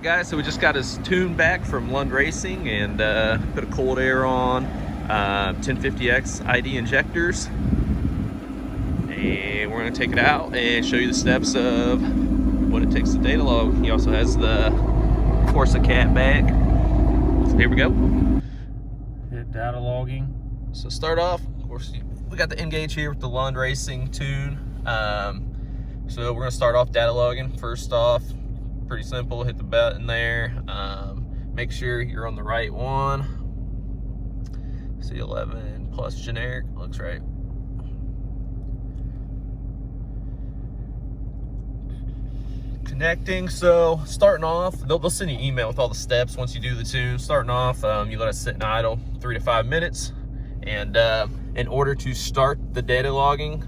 Alright guys, so we just got his tune back from Lund Racing and put a cold air on, 1050X ID injectors, and we're going to take it out and show you the steps of what it takes to data log. He also has the Corsa cat bag. So here we go. Hit data logging. So start off, of course, we got the N-Gage here with the Lund Racing tune. So we're going to start off data logging. First off, pretty simple, hit the button there. Make sure you're on the right one. C11 plus generic, looks right. Connecting, so starting off, they'll send you an email with all the steps once you do the tune. Starting off, you let it sit in idle 3 to 5 minutes. And in order to start the data logging,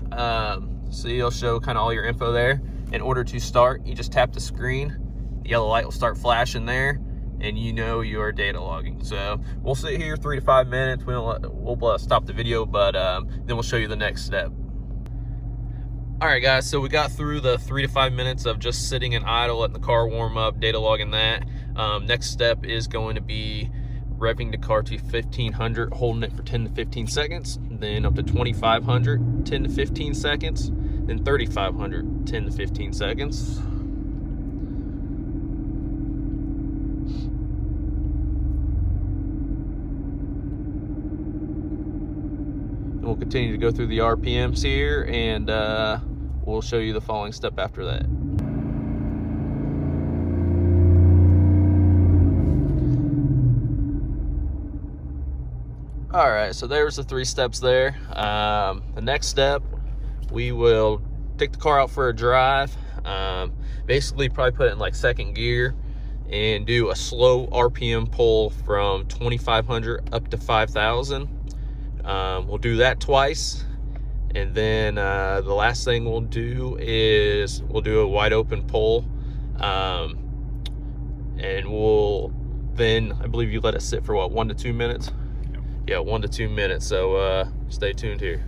so you'll show kind of all your info there. In order to start, you just tap the screen. The yellow light will start flashing there, and you know you are data logging. So we'll sit here 3 to 5 minutes. We'll stop the video, but then we'll show you the next step. All right, guys. So we got through the 3 to 5 minutes of just sitting in idle, letting the car warm up, data logging that. Next step is going to be revving the car to 1500, holding it for 10 to 15 seconds, then up to 2500, 10 to 15 seconds, then 3500, 10 to 15 seconds. And we'll continue to go through the RPMs here, and we'll show you the following step after that. All right, so there's the 3 steps there. The next step, we will take the car out for a drive. Basically, probably put it in like second gear and do a slow RPM pull from 2500 up to 5000. We'll do that twice, and then the last thing we'll do is we'll do a wide open pull, and we'll then, I believe you let it sit for what, 1 to 2 minutes? Yeah, 1 to 2 minutes, so stay tuned here.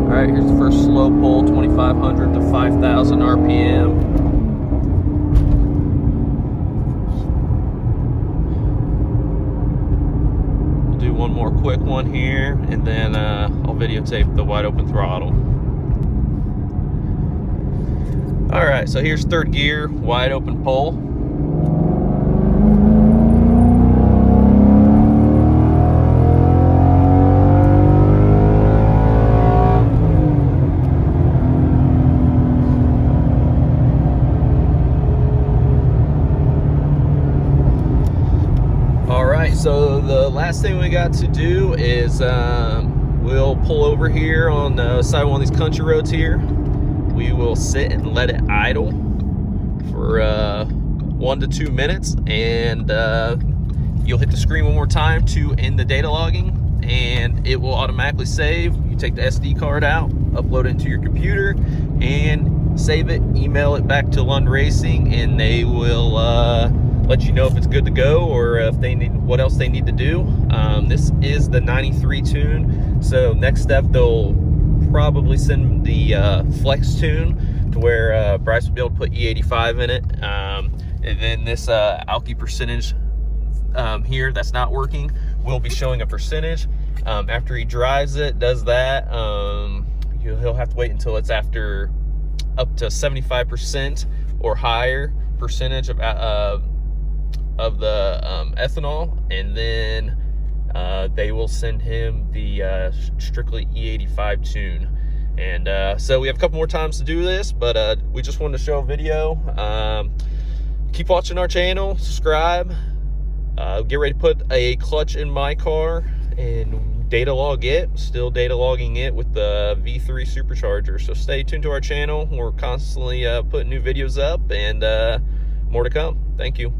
All right, here's the first slow pull, 2500 to 5000 RPM. We'll do one more quick one here, and then I'll videotape the wide open throttle. All right, so here's third gear, wide open pull. So the last thing we got to do is we'll pull over here on the side of one of these country roads here. We will sit and let it idle for 1 to 2 minutes, and you'll hit the screen one more time to end the data logging, and it will automatically save. You take the SD card out, upload it into your computer, and save it, email it back to Lund Racing, and they will let you know if it's good to go or if they need what else they need to do. This is the 93 tune, so next step they'll probably send the flex tune to where Bryce will be able to put E85 in it, and then this alky percentage here that's not working will be showing a percentage. After he drives it, does that, he'll have to wait until it's after up to 75% or higher percentage of the ethanol, and then they will send him the strictly E85 tune. And so we have a couple more times to do this, but we just wanted to show a video. Keep watching our channel, subscribe, get ready to put a clutch in my car and data log it. Still data logging it with the V3 supercharger, so stay tuned to our channel. We're constantly putting new videos up, and more to come. Thank you.